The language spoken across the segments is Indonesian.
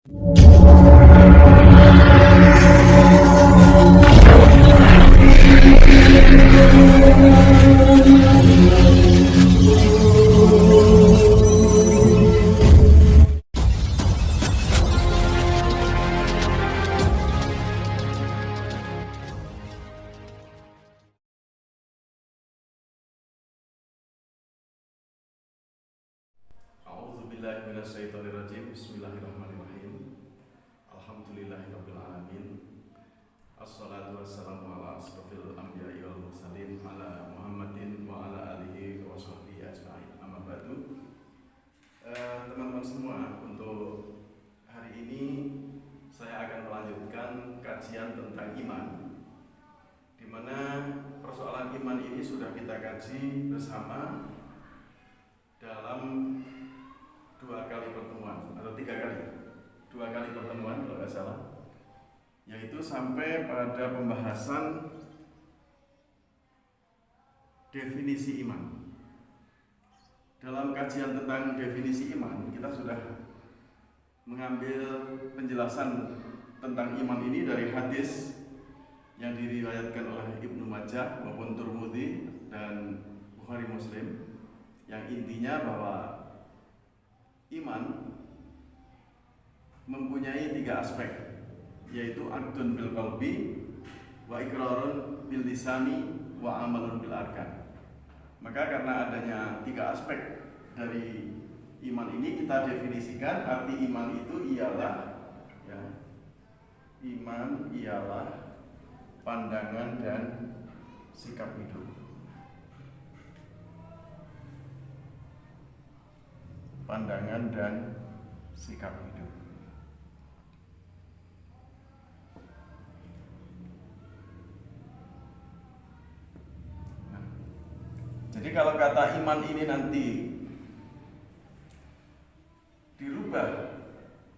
A'udzubillahiminasyaitonirrajim. Bismillahirrahmanirrahim. Alhamdulillahirabbil alamin. Assalatu wassalamu ala asrofil anbiya'i wal mursalin ala Muhammadin wa ala alihi wa sahbihi ajma'in. Amma ba'du. Teman-teman semua, untuk hari ini saya akan melanjutkan kajian tentang iman, di mana persoalan iman ini sudah kita kaji bersama dalam 2 kali pertemuan atau 3 kali, 2 kali pertemuan kalau nggak salah, yaitu sampai pada pembahasan definisi iman. Dalam kajian tentang definisi iman, kita sudah mengambil penjelasan tentang iman ini dari hadis yang diriwayatkan oleh Ibnu Majah maupun Tirmidzi dan Bukhari Muslim, yang intinya bahwa iman mempunyai 3 aspek, yaitu aqdun bil qalbi, wa iqrarun bil lisani, wa amalun bil arkan. Maka karena adanya 3 aspek dari iman ini, kita definisikan arti iman itu ialah iman ialah pandangan dan sikap hidup. Pandangan dan sikap hidup. Jadi kalau kata iman ini nanti dirubah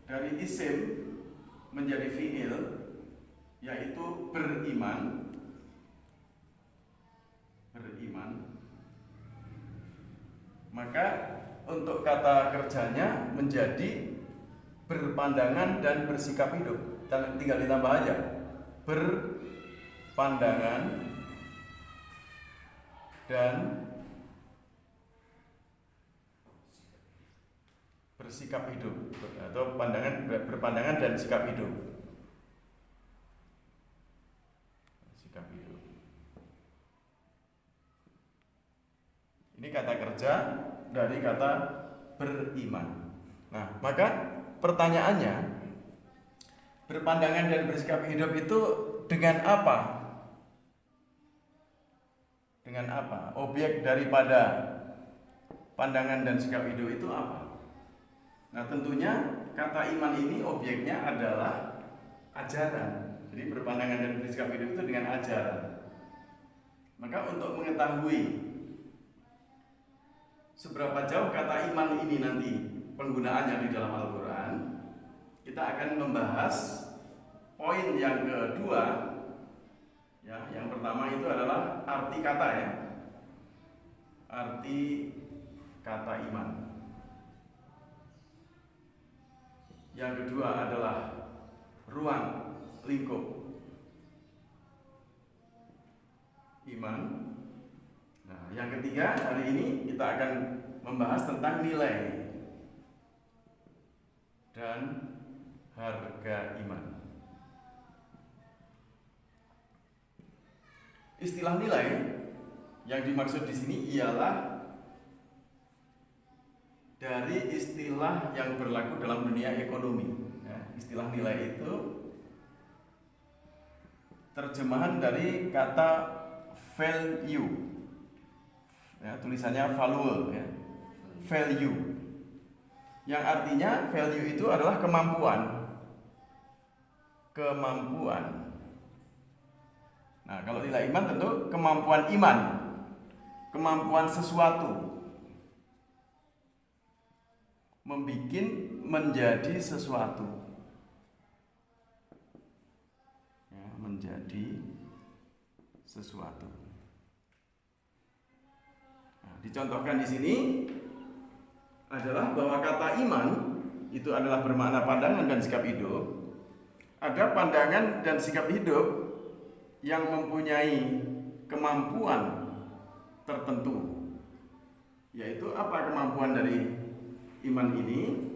dari isim menjadi fi'il, yaitu beriman, maka untuk kata kerjanya menjadi berpandangan dan bersikap hidup. Tinggal ditambah aja, berpandangan dan bersikap hidup, atau berpandangan dan sikap hidup. Ini kata kerja dari kata beriman. Nah, maka pertanyaannya, berpandangan dan bersikap hidup itu dengan apa? Dengan apa? Objek daripada pandangan dan sikap hidup itu apa? Nah, tentunya kata iman ini objeknya adalah ajaran. Jadi berpandangan dan bersikap hidup itu dengan ajaran. Maka untuk mengetahui seberapa jauh kata iman ini nanti penggunaannya di dalam Al-Quran, kita akan membahas poin yang kedua. Yang pertama itu adalah arti kata, arti kata iman. Yang kedua adalah ruang lingkup iman. Nah, yang ketiga hari ini kita akan membahas tentang nilai dan harga iman. Istilah nilai yang dimaksud di sini ialah dari istilah yang berlaku dalam dunia ekonomi. Istilah nilai itu terjemahan dari kata value. Tulisannya value, value, yang artinya value itu adalah kemampuan. Nah, kalau nilai iman tentu kemampuan iman, kemampuan sesuatu membikin menjadi sesuatu, menjadi sesuatu. Dicontohkan di sini adalah bahwa kata iman itu adalah bermakna pandangan dan sikap hidup. Ada pandangan dan sikap hidup yang mempunyai kemampuan tertentu. Yaitu apa kemampuan dari iman ini?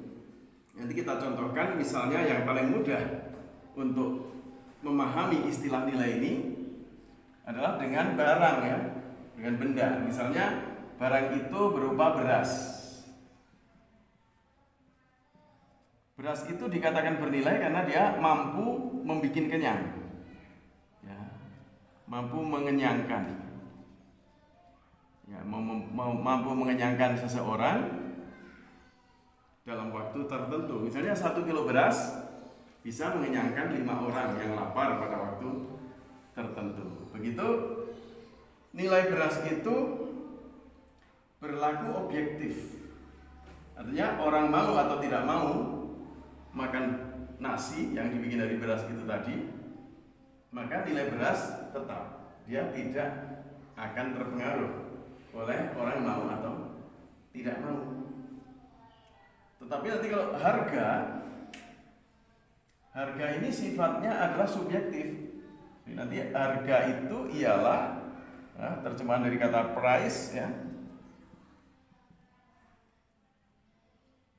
Nanti kita contohkan, misalnya yang paling mudah untuk memahami istilah nilai ini adalah dengan barang, ya, dengan benda. Misalnya barang itu berupa beras. Beras itu dikatakan bernilai karena dia mampu membuat kenyang, ya, mampu mengenyangkan, ya, mampu mengenyangkan seseorang dalam waktu tertentu. Misalnya 1 kilo beras bisa mengenyangkan 5 orang yang lapar pada waktu tertentu. Begitu nilai beras itu berlaku objektif. Artinya orang mau atau tidak mau makan nasi yang dibikin dari beras itu tadi, maka nilai beras tetap, dia tidak akan terpengaruh oleh orang mau atau tidak mau. Tetapi nanti kalau harga ini sifatnya adalah subjektif. Jadi nanti harga itu ialah, nah, terjemahan dari kata price, ya,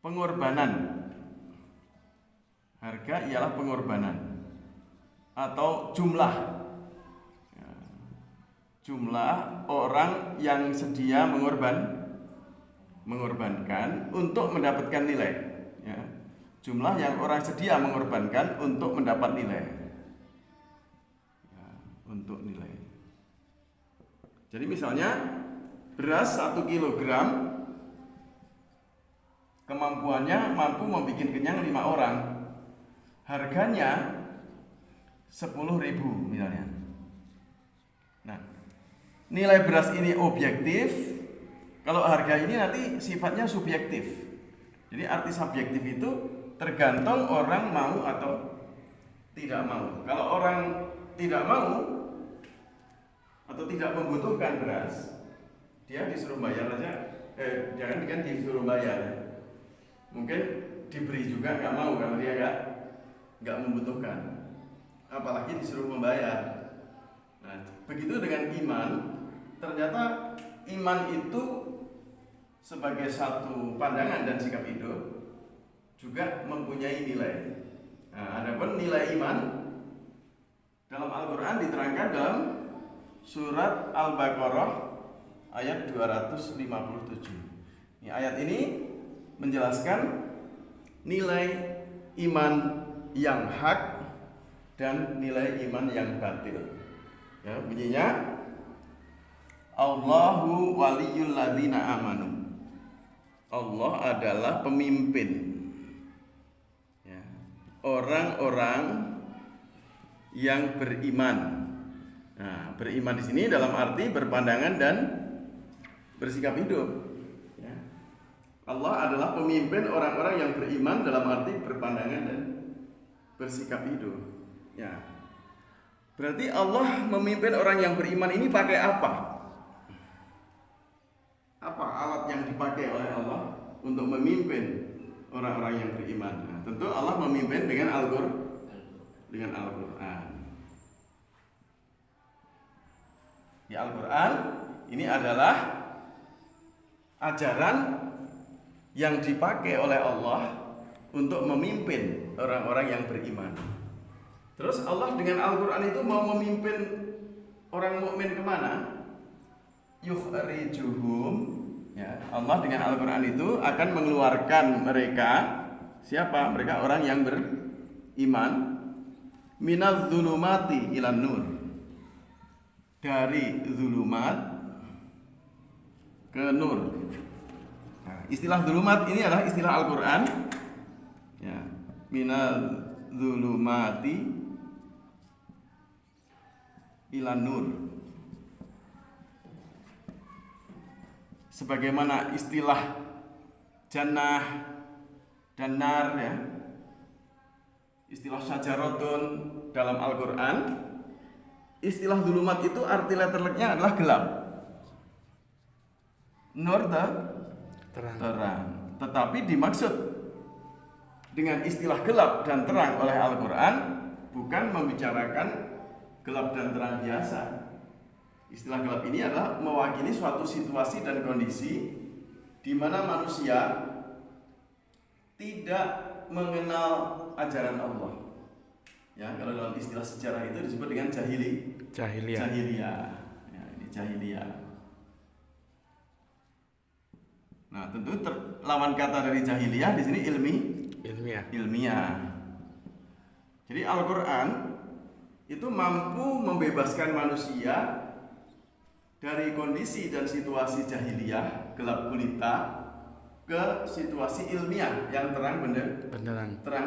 pengorbanan. Harga ialah pengorbanan atau jumlah, ya, jumlah orang yang sedia mengorbankan untuk mendapatkan nilai, ya, jumlah yang orang sedia mengorbankan untuk mendapat nilai, ya, untuk nilai. Jadi misalnya beras 1 kilogram kemampuannya mampu membuat kenyang 5 orang. Harganya 10.000 misalnya. Nah, nilai beras ini objektif. Kalau harga ini nanti sifatnya subjektif. Jadi arti subjektif itu tergantung orang mau atau tidak mau. Kalau orang tidak mau atau tidak membutuhkan beras, dia disuruh bayar aja. Jangan kan disuruh bayar. Mungkin diberi juga nggak mau kalau dia nggak membutuhkan, apalagi disuruh membayar. Nah, begitu dengan iman. Ternyata iman itu sebagai satu pandangan dan sikap hidup juga mempunyai nilai. Nah, adapun nilai iman dalam Al-Quran diterangkan dalam surat Al-Baqarah ayat 257. Ayat ini menjelaskan nilai iman yang hak dan nilai iman yang batil. Ya, bunyinya Allahu waliyul ladzina amanu. Allah adalah pemimpin, ya, orang-orang yang beriman. Nah, beriman di sini dalam arti berpandangan dan bersikap hidup. Ya. Allah adalah pemimpin orang-orang yang beriman dalam arti berpandangan dan bersikap hidup. Ya. Berarti Allah memimpin orang yang beriman ini pakai apa? Apa alat yang dipakai oleh Allah untuk memimpin orang-orang yang beriman? Nah, tentu Allah memimpin dengan Al-Quran. Di Al-Quran ini adalah ajaran yang dipakai oleh Allah untuk memimpin orang-orang yang beriman. Terus Allah dengan Al-Quran itu mau memimpin orang mukmin kemana? Yukhrijuhum, ya, Allah dengan Al-Quran itu akan mengeluarkan mereka. Siapa? Mereka orang yang beriman. Minaz zulumati ilan nur, dari zulumat ke nur. Nah, istilah zulumat ini adalah istilah Al-Quran, ya, minaz zulumati ilan nur. Sebagaimana istilah jannah dan nar, ya, istilah syajaratun dalam Al-Quran, istilah zulumat itu arti letternya adalah gelap. Nur terang. Tetapi dimaksud dengan istilah gelap dan terang oleh Al-Quran bukan membicarakan gelap dan terang biasa. Istilah gelap ini adalah mewakili suatu situasi dan kondisi di mana manusia tidak mengenal ajaran Allah. Ya, kalau dalam istilah sejarah itu disebut dengan jahiliyah. Ya, ini jahiliyah. Nah, tentu lawan kata dari jahiliyah di sini ilmiah. Jadi Al-Quran itu mampu membebaskan manusia dari kondisi dan situasi jahiliyah gelap gulita ke situasi ilmiah yang terang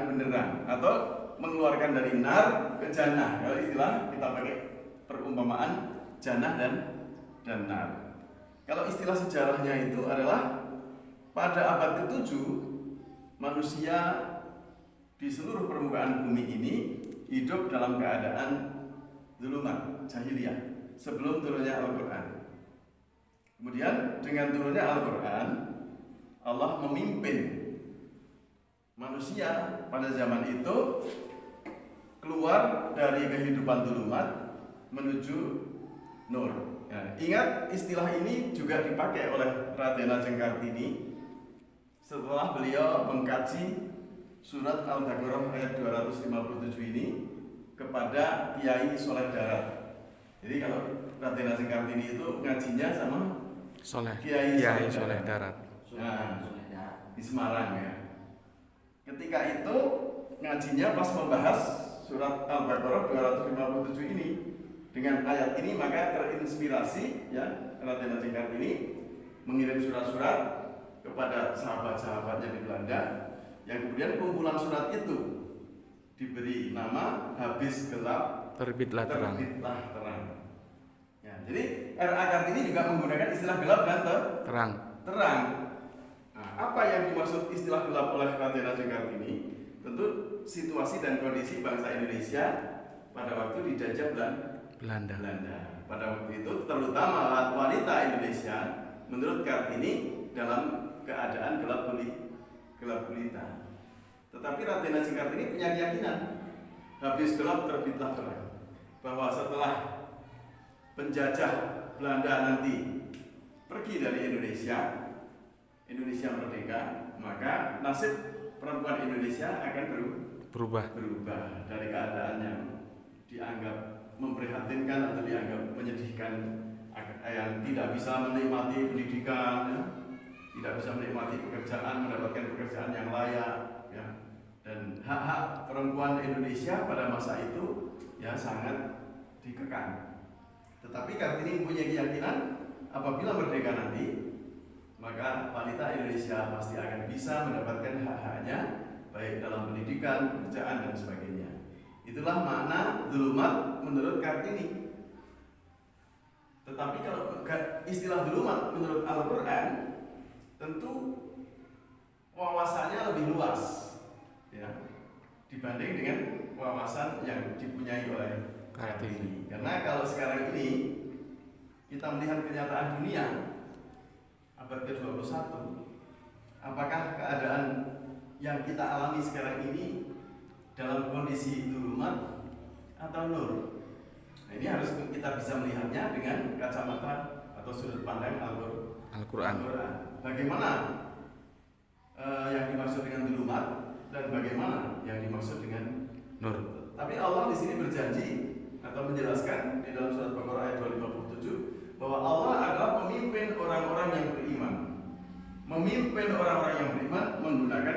benderang atau mengeluarkan dari nar ke jannah. Kalau istilah kita pakai perumpamaan jannah dan nar. Kalau istilah sejarahnya itu adalah pada abad ke-7 manusia di seluruh permukaan bumi ini hidup dalam keadaan zulumat, jahiliyah sebelum turunnya Al-Quran. Kemudian dengan turunnya Al-Quran, Allah memimpin manusia pada zaman itu keluar dari kehidupan zulumat menuju nur. Ya, ingat istilah ini juga dipakai oleh Raden Ajeng Kartini setelah beliau mengkaji surat Al-Baqarah ayat 257 ini kepada Kiai Soleh Darat. Jadi kalau Raden Ajeng Kartini itu ngajinya sama Kiai Soleh Darat. Nah, di Semarang ya. Ketika itu ngajinya pas membahas surat Al-Baqarah 257 ini dengan ayat ini, maka terinspirasi ya Raden Ajeng Kartini mengirim surat-surat kepada sahabat-sahabatnya di Belanda yang kemudian kumpulan surat itu diberi nama Habis Gelap Terbitlah Terang. Ya, jadi R.A. Kartini juga menggunakan istilah gelap dan terang. Nah, apa yang dimaksud istilah gelap oleh Raden Ajeng Kartini? Tentu situasi dan kondisi bangsa Indonesia pada waktu dijajah Belanda. Pada waktu itu terutama wanita Indonesia menurut Kartini dalam keadaan gelap gulita. Tetapi Raden Ajeng Kartini punya keyakinan habis gelap terbitlah terang, bahwa setelah penjajah Belanda nanti pergi dari Indonesia merdeka, maka nasib perempuan Indonesia akan berubah dari keadaan yang dianggap memprihatinkan atau dianggap menyedihkan, yang tidak bisa menikmati pendidikan, ya, tidak bisa menikmati pekerjaan, mendapatkan pekerjaan yang layak, ya, dan hak-hak perempuan Indonesia pada masa itu ya sangat dikekang. Tetapi Kartini punya keyakinan apabila merdeka nanti, maka wanita Indonesia pasti akan bisa mendapatkan hak-haknya baik dalam pendidikan, pekerjaan dan sebagainya. Itulah makna zulumat menurut Kartini. Tetapi kalau istilah zulumat menurut Al-Quran, tentu wawasannya lebih luas ya, dibanding dengan wawasan yang dipunyai oleh Kartini. Karena kalau sekarang ini kita melihat kenyataan dunia abad ke-21, apakah keadaan yang kita alami sekarang ini dalam kondisi zulumat atau nur? Nah, ini harus kita bisa melihatnya dengan kacamata atau sudut pandang Al-Quran. Bagaimana yang dimaksud dengan zulumat dan bagaimana yang dimaksud dengan nur. Tapi Allah di sini berjanji atau menjelaskan di dalam surat Baqarah ayat 257 bahwa Allah adalah pemimpin orang-orang yang beriman. Memimpin orang-orang yang beriman menggunakan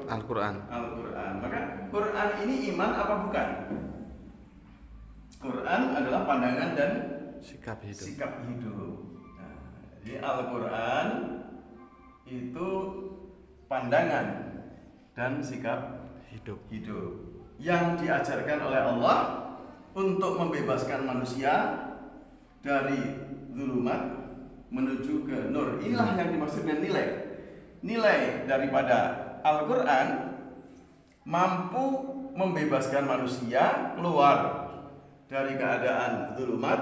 Al-Quran. Maka Quran ini iman apa bukan? Quran adalah pandangan dan sikap hidup. Nah, jadi Al-Quran itu pandangan dan sikap hidup yang diajarkan oleh Allah untuk membebaskan manusia dari zulumat menuju ke nur. Inilah yang dimaksud dengan nilai daripada Al-Quran mampu membebaskan manusia keluar dari keadaan zulumat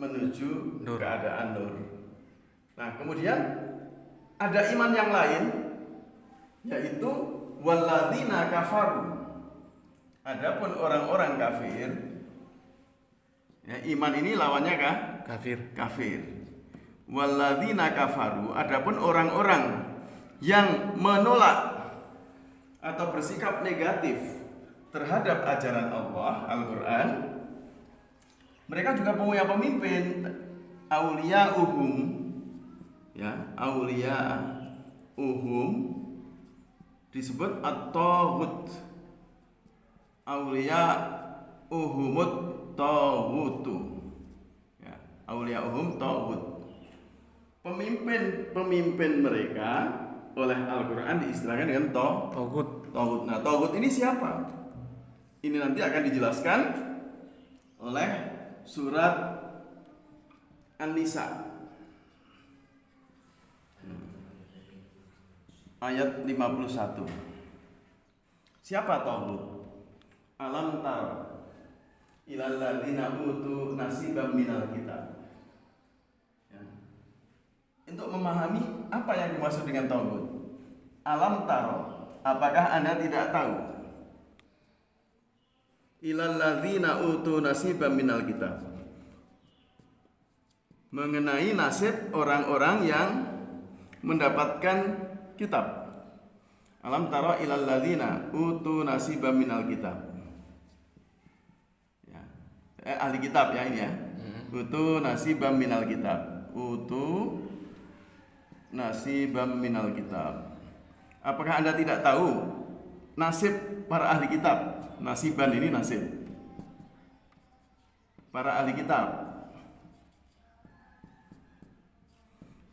menuju keadaan nur. Nah, kemudian ada iman yang lain, yaitu Walladzina kafaru. Adapun orang-orang kafir, ya, iman ini lawannya kafir. Walladzina kafaru, adapun orang-orang yang menolak atau bersikap negatif terhadap ajaran Allah, Al-Qur'an, mereka juga punya pemimpin, auliya'uhum, ya, auliya'uhum disebut at-taghut. Auliya'uhumut taghutu, ya, auliya'uhum taghut. Pemimpin mereka oleh Al-Qur'an diistilahkan dengan taghut. Nah, taghut ini siapa? Ini nanti akan dijelaskan oleh surat An-Nisa ayat 51. Siapa taghut? Alam tara ilal ladzina utu nasiban minal kitab. Ya. Untuk memahami apa yang dimaksud dengan taghut. Alam tara, apakah Anda tidak tahu? Ilal ladzina utu nasiban minal kitab. Mengenai nasib orang-orang yang mendapatkan kitab. Alam tara ilal ladzina utu nasiban minal kitab. Ahli kitab ya ini ya. Utu nasibam minal kitab. Utu nasibam minal kitab. Apakah Anda tidak tahu nasib para ahli kitab? Nasiban ini nasib para ahli kitab.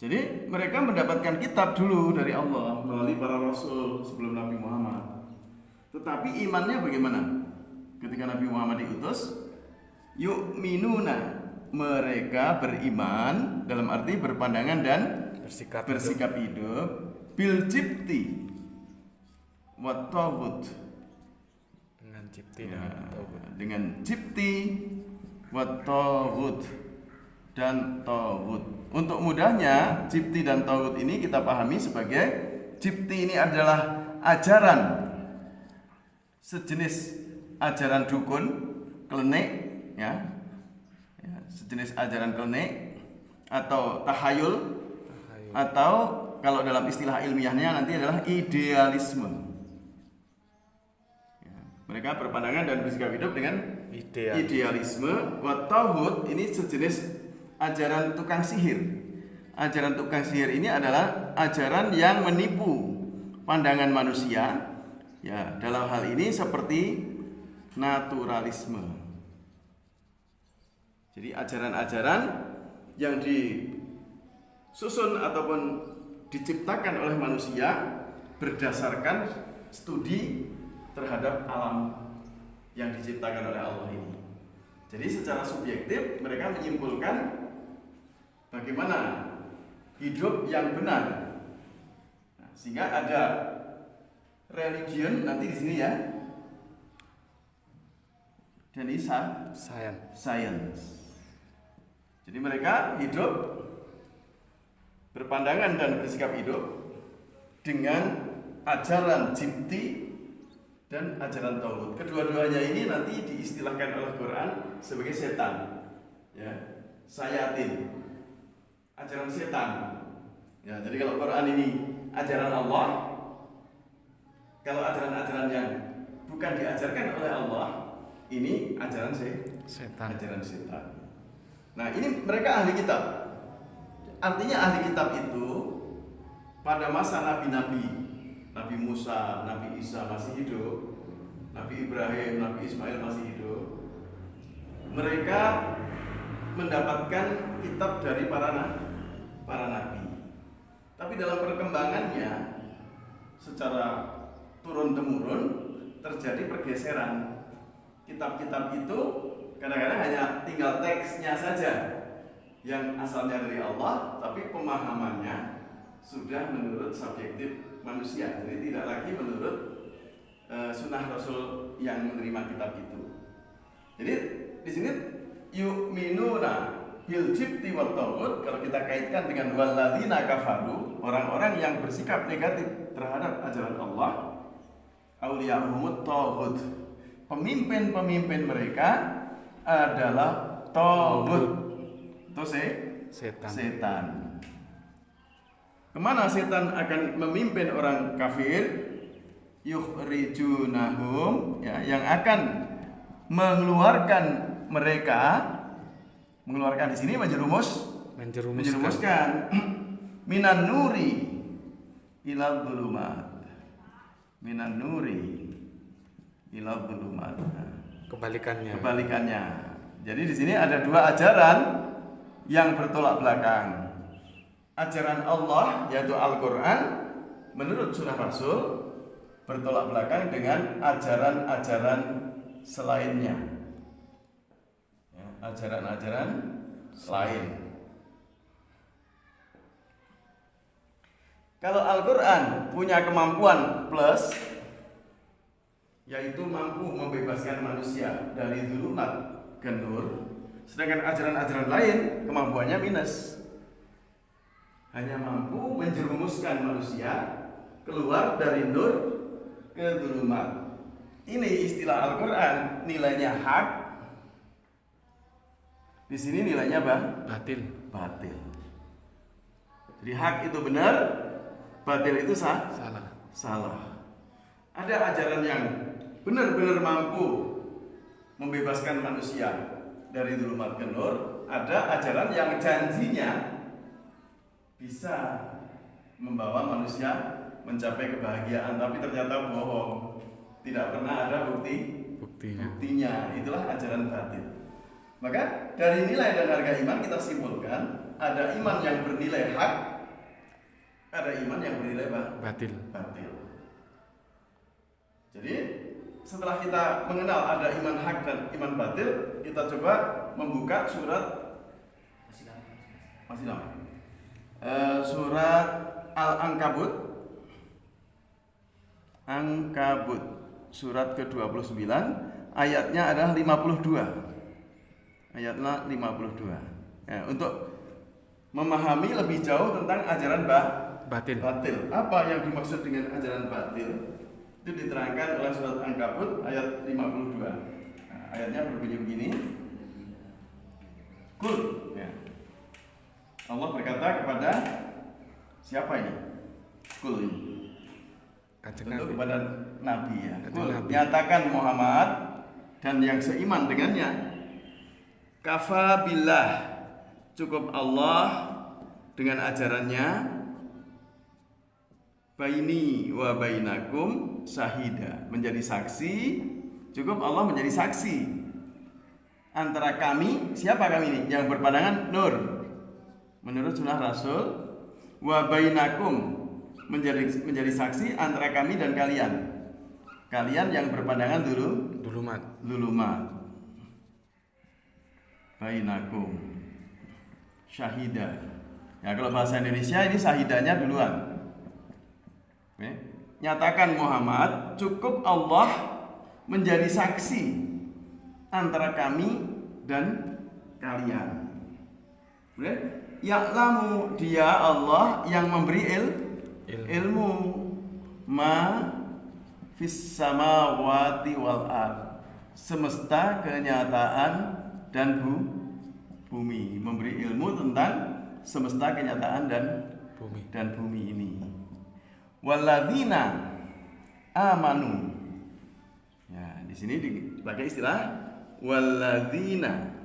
Jadi mereka mendapatkan kitab dulu dari Allah melalui para rasul sebelum Nabi Muhammad. Tetapi imannya bagaimana? Ketika Nabi Muhammad diutus, yu'minuna, mereka beriman dalam arti berpandangan dan bersikap hidup bil jibti wat taghut, dengan jibti wat taghut dan taghut. Untuk mudahnya, jibti dan taghut ini kita pahami sebagai, jibti ini adalah ajaran sejenis ajaran dukun, klenik, ya, sejenis ajaran klenik atau tahayul, atau kalau dalam istilah ilmiahnya nanti adalah idealisme. Ya, mereka berpandangan dan bersikap hidup dengan idealisme. Wa taghut ini sejenis ajaran tukang sihir. Ajaran tukang sihir ini adalah ajaran yang menipu pandangan manusia. Ya, dalam hal ini seperti naturalisme. Jadi ajaran-ajaran yang disusun ataupun diciptakan oleh manusia berdasarkan studi terhadap alam yang diciptakan oleh Allah ini. Jadi secara subjektif mereka menyimpulkan bagaimana hidup yang benar. Nah, sehingga ada religion nanti di sini ya. Dan ini science. Jadi mereka hidup berpandangan dan bersikap hidup dengan ajaran jibti dan ajaran taghut. Kedua-duanya ini nanti diistilahkan oleh Quran sebagai setan, ya, sayatin, ajaran setan. Ya, jadi kalau Quran ini ajaran Allah, kalau ajaran-ajaran yang bukan diajarkan oleh Allah, ini ajaran setan. Ajaran setan. Nah, ini mereka ahli kitab. Artinya ahli kitab itu pada masa nabi-nabi, Nabi Musa, Nabi Isa masih hidup, Nabi Ibrahim, Nabi Ismail masih hidup. Mereka mendapatkan kitab dari para nabi. Tapi dalam perkembangannya secara turun-temurun terjadi pergeseran. Kitab-kitab itu kadang-kadang hanya tinggal teksnya saja yang asalnya dari Allah, tapi pemahamannya sudah menurut subjektif manusia. Jadi tidak lagi menurut sunnah Rasul yang menerima kitab itu. Jadi di sini yu'minuna bil jibti wat taghut, kalau kita kaitkan dengan walladzina kafaru, orang-orang yang bersikap negatif terhadap ajaran Allah, Auliya'uhumut taghut. Pemimpin-pemimpin mereka adalah taghut. Itu setan. Kemana setan akan memimpin orang kafir? Yukhrijunahum, ya, yang akan mengeluarkan mereka. Mengeluarkan di sini menjerumuskan minan nuri ilal dhulumat. Minan nuri ilal dhulumat. Kebalikannya. Jadi di sini ada dua ajaran yang bertolak belakang. Ajaran Allah yaitu Al-Qur'an menurut sunnah Rasul bertolak belakang dengan ajaran-ajaran selainnya. Ya, ajaran-ajaran lain. Kalau Al-Qur'an punya kemampuan plus, yaitu mampu membebaskan manusia dari dzulumat ke nur, sedangkan ajaran-ajaran lain kemampuannya minus, hanya mampu menjerumuskan manusia keluar dari nur ke dzulumat. Ini istilah Al-Qur'an, nilainya hak. Di sini nilainya batil. Jadi hak itu benar, batil itu salah. Ada ajaran yang benar-benar mampu membebaskan manusia dari dzulumat ke nur, ada ajaran yang janjinya bisa membawa manusia mencapai kebahagiaan, tapi ternyata bohong, tidak pernah ada buktinya. Itulah ajaran batil. Maka dari nilai dan harga iman kita simpulkan ada iman yang bernilai hak, ada iman yang bernilai batil. Jadi setelah kita mengenal ada iman hak dan iman batil, kita coba membuka surat surat Al-Ankabut. Surat ke-29 ayatnya adalah 52. Ayatnya 52. Ya, untuk memahami lebih jauh tentang ajaran batil. Apa yang dimaksud dengan ajaran batil? Itu diterangkan oleh surat Al-Ankabut ayat 52. Nah, ayatnya berbunyi begini. Qul, ya. Allah berkata kepada siapa ini? Qul ini. Tentu kepada Nabi, ya. Nyatakan Muhammad dan yang seiman dengannya. Kafa billah, cukup Allah dengan ajarannya. Baini wa bainakum syahida, menjadi saksi. Cukup Allah menjadi saksi antara kami. Siapa kami ini? Yang berpandangan nur menurut sunnah Rasul. Wa bainakum, menjadi saksi antara kami dan kalian yang berpandangan dzulumat. Bainakum syahida. Ya, kalau bahasa Indonesia ini syahidanya duluan. Oke. Nyatakan Muhammad, cukup Allah menjadi saksi antara kami dan kalian. Ya'lamu, dia Allah yang memberi ilmu ma fis samawati wal ard, semesta, kenyataan dan bumi, memberi ilmu tentang semesta, kenyataan dan bumi ini. Walladzina amanu, ya, di sini dipakai istilah walladzina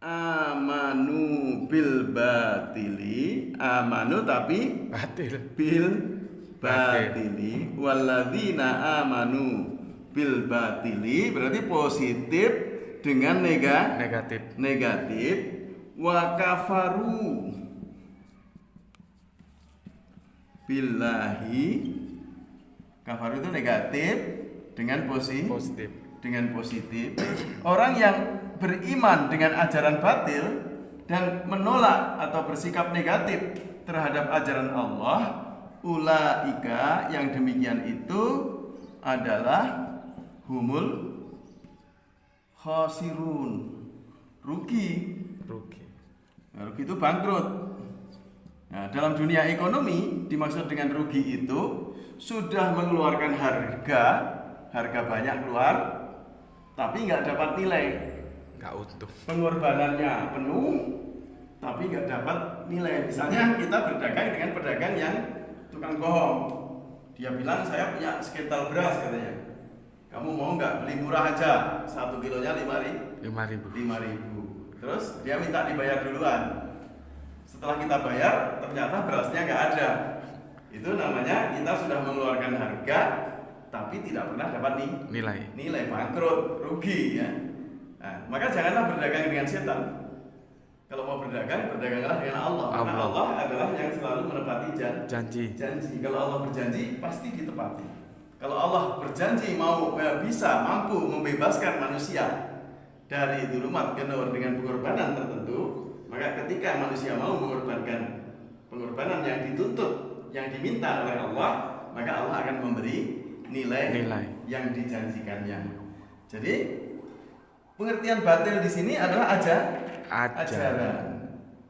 amanu bil batili, amanu tapi bil batili. Walladzina amanu bil batili berarti positif dengan negatif. Wa kafaru billahi, kafaru itu negatif dengan positif. Orang yang beriman dengan ajaran batil dan menolak atau bersikap negatif terhadap ajaran Allah, ulaika, yang demikian itu adalah humul khasirun, rugi. Nah, rugi itu bangkrut. Nah, dalam dunia ekonomi dimaksud dengan rugi itu sudah mengeluarkan harga banyak keluar, tapi nggak dapat nilai, nggak utuh. Pengorbanannya penuh, tapi nggak dapat nilai. Misalnya kita berdagang dengan pedagang yang tukang bohong. Dia bilang saya punya sekental beras katanya. Kamu mau nggak beli murah aja, 1 kilonya 5.000. Terus dia minta dibayar duluan. Setelah kita bayar, ternyata berasnya nggak ada. Itu namanya kita sudah mengeluarkan harga, tapi tidak pernah dapat nilai, bangkrut, rugi ya. Nah, maka janganlah berdagang dengan setan. Kalau mau berdagang, berdaganglah dengan Allah. Karena Allah adalah yang selalu menepati janji. Kalau Allah berjanji, pasti ditepati. Kalau Allah berjanji mampu membebaskan manusia dari dzulumat ke nur dengan pengorbanan tertentu, maka ketika manusia mau mengorbankan pengorbanan yang dituntut, yang diminta oleh Allah, maka Allah akan memberi nilai yang dijanjikannya. Jadi pengertian batil di sini adalah ajaran.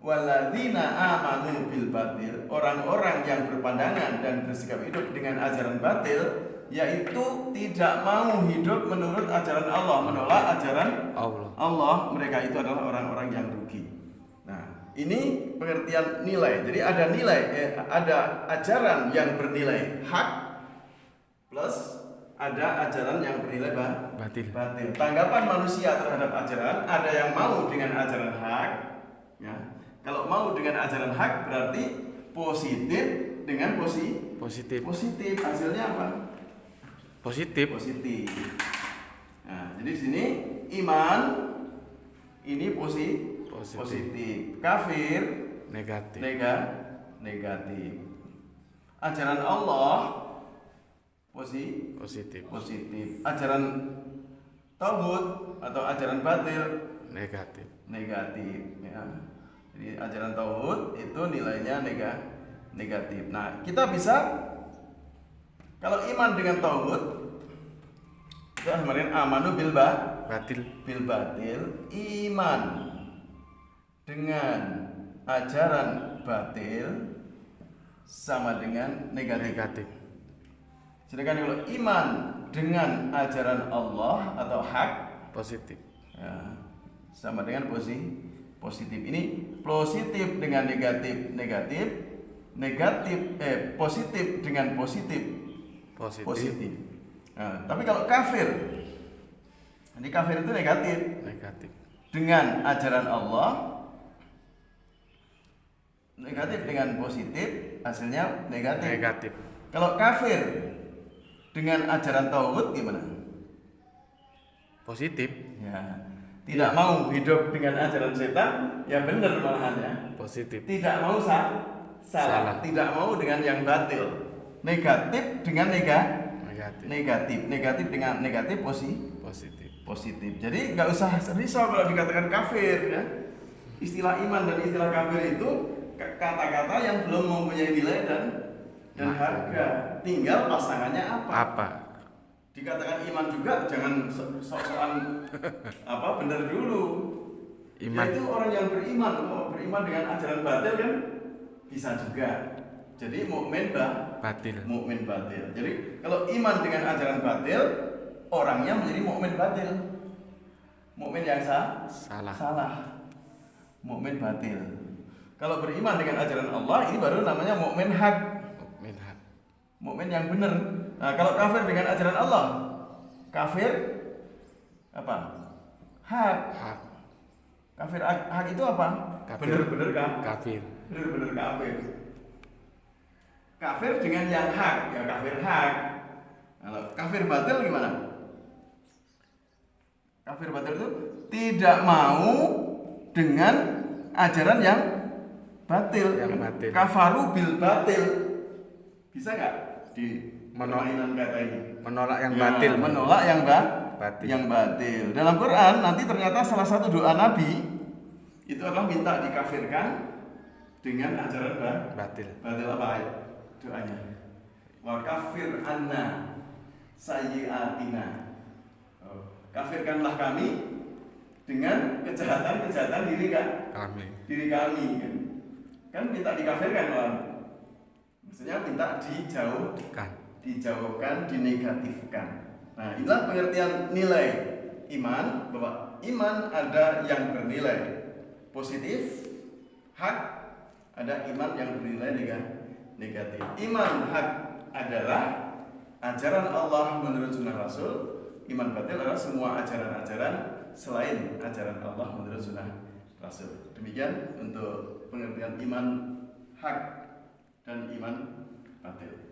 Walladzina amanu bil batil, orang-orang yang berpandangan dan bersikap hidup dengan ajaran batil, yaitu tidak mau hidup menurut ajaran Allah, menolak ajaran Allah, mereka itu adalah orang-orang yang rugi. Nah, ini pengertian nilai. Jadi ada ajaran yang bernilai hak plus ada ajaran yang bernilai batil. Tanggapan manusia terhadap ajaran, ada yang mau dengan ajaran hak, ya. Kalau mau dengan ajaran hak berarti positif dengan positif. Hasilnya apa? Positif. Nah, jadi di sini iman ini positif. Kafir negatif. Ajaran Allah positif. Ajaran tauhid atau ajaran batil negatif. Ya. Jadi ajaran tauhid itu nilainya negatif. Nah, kita bisa kalau iman dengan tauhid, kita kemarin amanu bil batil. Iman dengan ajaran batil sama dengan negatif. Sedangkan kalau iman dengan ajaran Allah atau hak positif, ya, sama dengan positif. Ini positif dengan negatif, positif dengan positif. Nah, tapi kalau kafir, ini kafir itu negatif. Dengan ajaran Allah, negatif dengan positif, hasilnya negatif. Kalau kafir dengan ajaran tauhid gimana? Positif. Ya. Tidak mau hidup dengan ajaran setan, ya benar malahan ya. Positif. Tidak mau salah. Tidak mau dengan yang batil. Negatif dengan negatif dengan negatif positif. Jadi nggak usah risau kalau dikatakan kafir ya. Istilah iman dan istilah kafir itu kata-kata yang belum mempunyai nilai dan harga. Tinggal pasangannya apa? Dikatakan iman juga jangan sok-sokan benar dulu. Yaitu orang yang beriman dengan ajaran batil kan bisa juga. Jadi mukmin batil. Jadi kalau iman dengan ajaran batil, orangnya menjadi mukmin batil. Mukmin yang salah. Mukmin batil. Kalau beriman dengan ajaran Allah, ini baru namanya mukmin hak. Mukmin yang benar. Nah, kalau kafir dengan ajaran Allah, kafir apa? Hak. Kafir hak itu apa? Benar-benar kafir. Benar-benar kafir. Kafir dengan yang hak, ya kafir hak. Kalau kafir batil gimana? Kafir batil itu tidak mau dengan ajaran yang batil. Kafaru bil batil. Bisa nggak di permainan kata ini? Menolak yang batil. Menolak yang batil. Dalam Quran nanti ternyata salah satu doa Nabi itu adalah minta dikafirkan dengan ajaran batil. Batil apa ya? Doanya. Wa kafir anna sayyi'atina. Kafirkanlah kami dengan kejahatan diri kami kan minta dikafirkan orang. Maksudnya minta dijauhkan dijauhkan, dinegatifkan. Nah, inilah pengertian nilai iman, bahwa iman ada yang bernilai positif, hak, ada iman yang bernilai negatif. Iman hak adalah ajaran Allah menurut sunnah Rasul. Iman batil adalah semua ajaran-ajaran selain ajaran Allah menurut sunnah Rasul. Demikian untuk pengertian iman hak dan iman batil.